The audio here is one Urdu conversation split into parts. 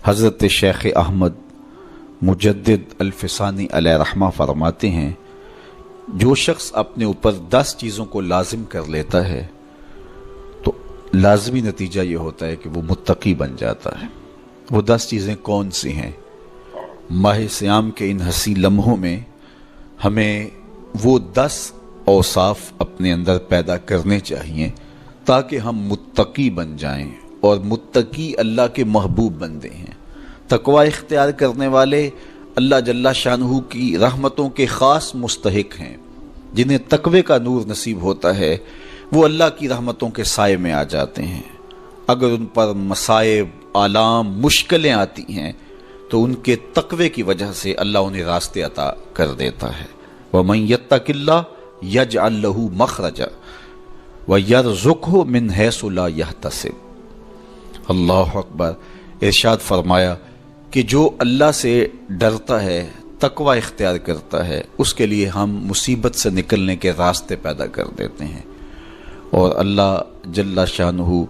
حضرت شیخ احمد مجدد الفسانی علیہ رحمہ فرماتے ہیں، جو شخص اپنے اوپر 10 چیزوں کو لازم کر لیتا ہے تو لازمی نتیجہ یہ ہوتا ہے کہ وہ متقی بن جاتا ہے۔ وہ 10 چیزیں کون سی ہیں؟ ماہ صیام کے ان حسین لمحوں میں ہمیں وہ 10 اوصاف اپنے اندر پیدا کرنے چاہیے تاکہ ہم متقی بن جائیں، اور متقی اللہ کے محبوب بندے ہیں۔ تقوی اختیار کرنے والے اللہ جل شانہ کی رحمتوں کے خاص مستحق ہیں۔ جنہیں تقوی کا نور نصیب ہوتا ہے وہ اللہ کی رحمتوں کے سائے میں آ جاتے ہیں۔ اگر ان پر مصائب، آلام، مشکلیں آتی ہیں تو ان کے تقوی کی وجہ سے اللہ انہیں راستے عطا کر دیتا ہے۔ وَمَن يَتَّقِ اللَّهَ يَجْعَل لَّهُ مَخْرَجًا وَيَرْزُقْهُ مِنْ حَيْثُ لَا يَحْتَسِبُ۔ اللہ اکبر۔ ارشاد فرمایا کہ جو اللہ سے ڈرتا ہے، تقوی اختیار کرتا ہے، اس کے لیے ہم مصیبت سے نکلنے کے راستے پیدا کر دیتے ہیں، اور اللہ جل شانہ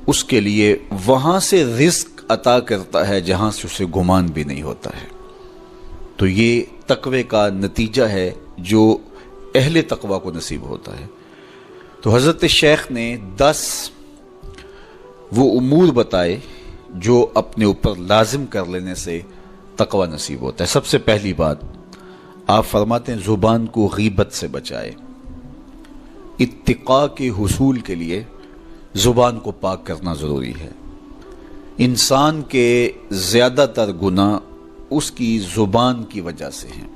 اس کے لیے وہاں سے رزق عطا کرتا ہے جہاں سے اسے گمان بھی نہیں ہوتا ہے۔ تو یہ تقوی کا نتیجہ ہے جو اہل تقوی کو نصیب ہوتا ہے۔ تو حضرت شیخ نے 10 وہ امور بتائے جو اپنے اوپر لازم کر لینے سے تقوی نصیب ہوتا ہے۔ سب سے پہلی بات آپ فرماتے ہیں زبان کو غیبت سے بچائے۔ اتقاء کے حصول کے لیے زبان کو پاک کرنا ضروری ہے۔ انسان کے زیادہ تر گناہ اس کی زبان کی وجہ سے ہیں،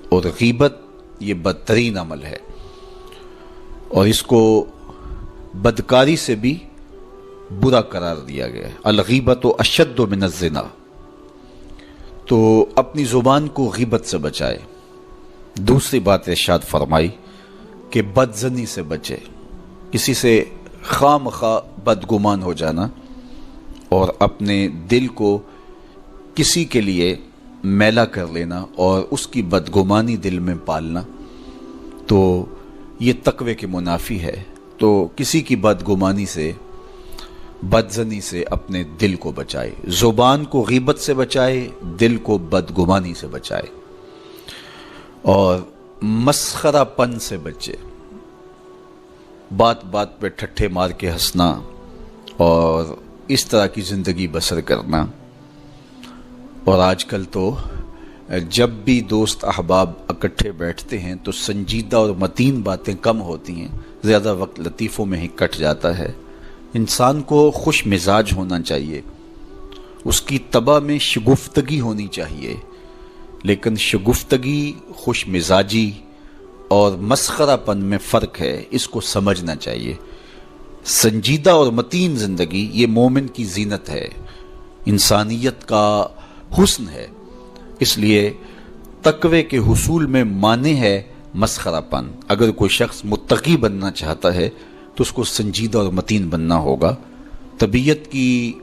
اور غیبت یہ بدترین عمل ہے، اور اس کو بدکاری سے بھی برا قرار دیا گیا ہے۔ الغیبت اشد من الزنا۔ تو اپنی زبان کو غیبت سے بچائے۔ دوسری بات ارشاد فرمائی کہ بدظنی سے بچے، کسی سے خواہ مخواہ بدگمان ہو جانا اور اپنے دل کو کسی کے لیے میلا کر لینا اور اس کی بدگمانی دل میں پالنا، تو یہ تقوی کے منافی ہے۔ تو کسی کی بدگمانی سے، بدظنی سے اپنے دل کو بچائے، زبان کو غیبت سے بچائے، دل کو بدگمانی سے بچائے، اور مسخرہ پن سے بچے۔ بات بات پہ ٹھٹھے مار کے ہنسنا اور اس طرح کی زندگی بسر کرنا۔ اور آج کل تو جب بھی دوست احباب اکٹھے بیٹھتے ہیں تو سنجیدہ اور متین باتیں کم ہوتی ہیں، زیادہ وقت لطیفوں میں ہی کٹ جاتا ہے۔ انسان کو خوش مزاج ہونا چاہیے، اس کی طبع میں شگفتگی ہونی چاہیے، لیکن شگفتگی، خوش مزاجی اور مسخرہ پن میں فرق ہے، اس کو سمجھنا چاہیے۔ سنجیدہ اور متین زندگی یہ مومن کی زینت ہے، انسانیت کا حسن ہے۔ اس لیے تقوی کے حصول میں مانع ہے مسخرہ پن۔ اگر کوئی شخص متقی بننا چاہتا ہے تو اس کو سنجیدہ اور متین بننا ہوگا۔ طبیعت کی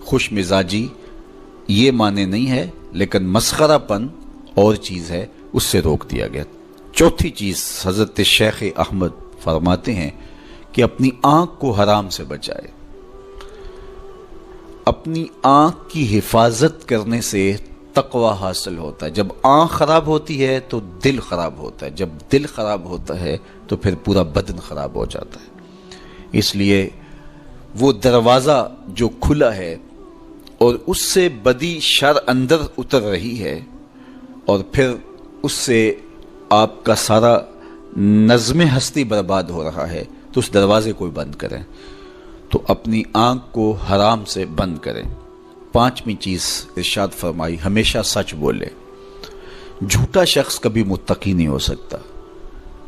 خوش مزاجی یہ معنی نہیں ہے، لیکن مسخرہ پن اور چیز ہے، اس سے روک دیا گیا۔ چوتھی چیز حضرت شیخ احمد فرماتے ہیں کہ اپنی آنکھ کو حرام سے بچائے۔ اپنی آنکھ کی حفاظت کرنے سے تقوی حاصل ہوتا ہے۔ جب آنکھ خراب ہوتی ہے تو دل خراب ہوتا ہے، جب دل خراب ہوتا ہے تو پھر پورا بدن خراب ہو جاتا ہے۔ اس لیے وہ دروازہ جو کھلا ہے اور اس سے بدی شر اندر اتر رہی ہے، اور پھر اس سے آپ کا سارا نظم ہستی برباد ہو رہا ہے، تو اس دروازے کو بند کریں۔ تو اپنی آنکھ کو حرام سے بند کریں۔ پانچویں چیز ارشاد فرمائی، ہمیشہ سچ بولے۔ جھوٹا شخص کبھی متقی نہیں ہو سکتا۔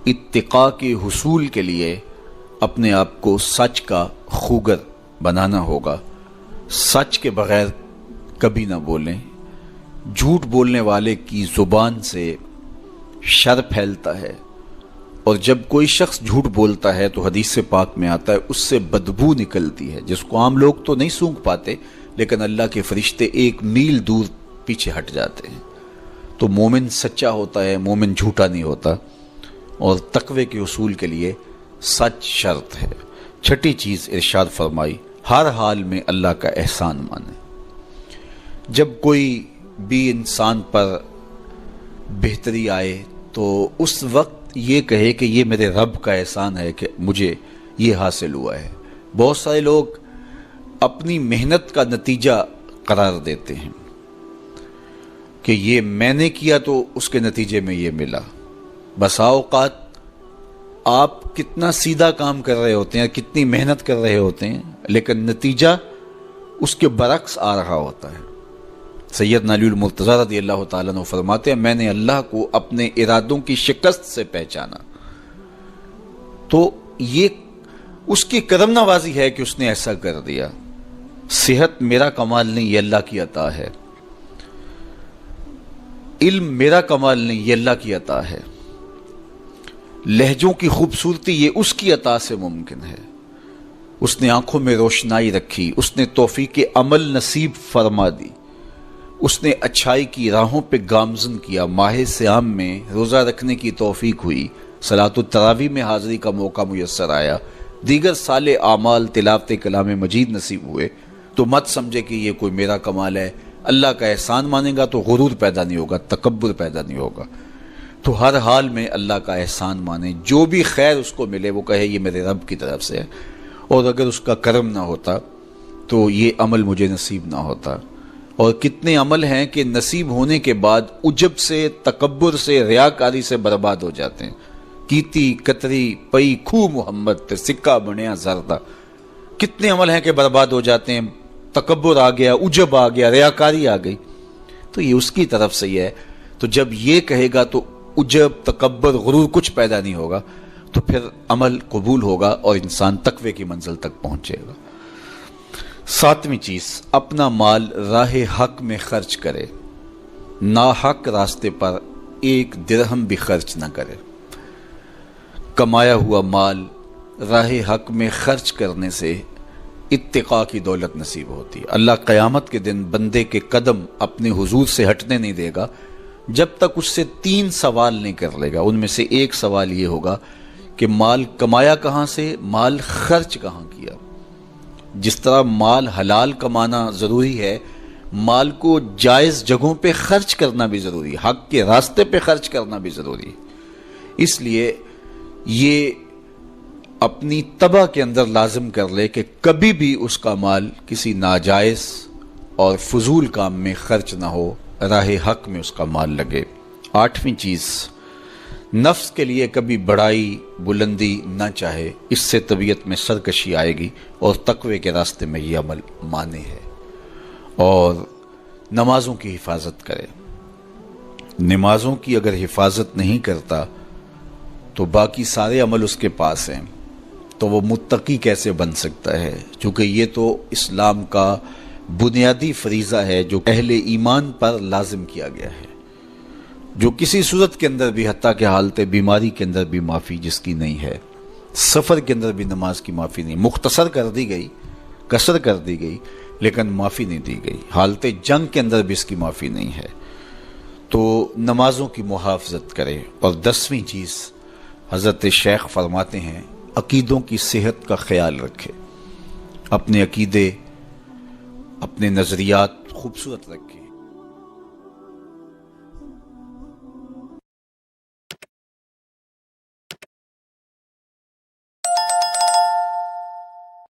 اتقاء کے حصول کے لیے اپنے آپ کو سچ کا خوگر بنانا ہوگا۔ سچ کے بغیر کبھی نہ بولیں۔ جھوٹ بولنے والے کی زبان سے شر پھیلتا ہے، اور جب کوئی شخص جھوٹ بولتا ہے تو حدیث پاک میں آتا ہے اس سے بدبو نکلتی ہے، جس کو عام لوگ تو نہیں سونگھ پاتے، لیکن اللہ کے فرشتے 1 میل دور پیچھے ہٹ جاتے ہیں۔ تو مومن سچا ہوتا ہے، مومن جھوٹا نہیں ہوتا، اور تقوی کے حصول کے لیے سچ شرط ہے۔ چھٹی چیز ارشاد فرمائی، ہر حال میں اللہ کا احسان مانے۔ جب کوئی بھی انسان پر بہتری آئے تو اس وقت یہ کہے کہ یہ میرے رب کا احسان ہے کہ مجھے یہ حاصل ہوا ہے۔ بہت سارے لوگ اپنی محنت کا نتیجہ قرار دیتے ہیں کہ یہ میں نے کیا تو اس کے نتیجے میں یہ ملا۔ بسا اوقات آپ کتنا سیدھا کام کر رہے ہوتے ہیں، کتنی محنت کر رہے ہوتے ہیں، لیکن نتیجہ اس کے برعکس آ رہا ہوتا ہے۔ سیدنا علی المرتضیٰ رضی اللہ تعالیٰ عنہ فرماتے ہیں، میں نے اللہ کو اپنے ارادوں کی شکست سے پہچانا، تو یہ اس کی کرم نوازی ہے کہ اس نے ایسا کر دیا۔ صحت میرا کمال نہیں، یہ اللہ کی عطا ہے۔ علم میرا کمال نہیں، یہ اللہ کی عطا ہے۔ لہجوں کی خوبصورتی یہ اس کی عطا سے ممکن ہے۔ اس نے آنکھوں میں روشنائی رکھی، اس نے توفیق عمل نصیب فرما دی، اس نے اچھائی کی راہوں پہ گامزن کیا۔ ماہ صیام میں روزہ رکھنے کی توفیق ہوئی، صلاۃ التراویح میں حاضری کا موقع میسر آیا، دیگر صالح اعمال تلاوت کلام مجید نصیب ہوئے، تو مت سمجھے کہ یہ کوئی میرا کمال ہے۔ اللہ کا احسان مانے گا تو غرور پیدا نہیں ہوگا، تکبر پیدا نہیں ہوگا۔ تو ہر حال میں اللہ کا احسان مانے، جو بھی خیر اس کو ملے وہ کہے یہ میرے رب کی طرف سے ہے، اور اگر اس کا کرم نہ ہوتا تو یہ عمل مجھے نصیب نہ ہوتا۔ اور کتنے عمل ہیں کہ نصیب ہونے کے بعد عجب سے، تکبر سے، ریاکاری سے برباد ہو جاتے ہیں۔ کیتی کتری پئی کھو محمد تے سکہ بنیا زردہ، کتنے عمل ہیں کہ برباد ہو جاتے ہیں، تکبر آ گیا، عجب آ گیا، ریاکاری آ گئی، تو یہ اس کی طرف سے ہی ہے۔ تو جب یہ کہے گا تو عجب، تکبر، غرور کچھ پیدا نہیں ہوگا، تو پھر عمل قبول ہوگا اور انسان تقوی کی منزل تک پہنچے گا۔ ساتویں چیز، اپنا مال راہ حق میں خرچ کرے، ناحق راستے پر ایک درہم بھی خرچ نہ کرے۔ کمایا ہوا مال راہ حق میں خرچ کرنے سے اتقاء کی دولت نصیب ہوتی ہے۔ اللہ قیامت کے دن بندے کے قدم اپنے حضور سے ہٹنے نہیں دے گا جب تک اس سے 3 سوال نہیں کر لے گا۔ ان میں سے ایک سوال یہ ہوگا کہ مال کمایا کہاں سے، مال خرچ کہاں کیا۔ جس طرح مال حلال کمانا ضروری ہے، مال کو جائز جگہوں پہ خرچ کرنا بھی ضروری ہے، حق کے راستے پہ خرچ کرنا بھی ضروری ہے۔ اس لیے یہ اپنی طبع کے اندر لازم کر لے کہ کبھی بھی اس کا مال کسی ناجائز اور فضول کام میں خرچ نہ ہو، راہ حق میں اس کا مال لگے۔ 8ویں چیز، نفس کے لیے کبھی بڑائی بلندی نہ چاہے، اس سے طبیعت میں سرکشی آئے گی اور تقوی کے راستے میں یہ عمل مانے ہے۔ اور نمازوں کی حفاظت کرے۔ نمازوں کی اگر حفاظت نہیں کرتا تو باقی سارے عمل اس کے پاس ہیں، تو وہ متقی کیسے بن سکتا ہے؟ چونکہ یہ تو اسلام کا بنیادی فریضہ ہے جو اہل ایمان پر لازم کیا گیا ہے، جو کسی صورت کے اندر بھی، حتیٰ کہ حالت بیماری کے اندر بھی معافی جس کی نہیں ہے، سفر کے اندر بھی نماز کی معافی نہیں، مختصر کر دی گئی، قصر کر دی گئی، لیکن معافی نہیں دی گئی، حالت جنگ کے اندر بھی اس کی معافی نہیں ہے۔ تو نمازوں کی محافظت کرے۔ اور 10ویں چیز، حضرت شیخ فرماتے ہیں عقیدوں کی صحت کا خیال رکھے، اپنے عقیدے، اپنے نظریات خوبصورت رکھے۔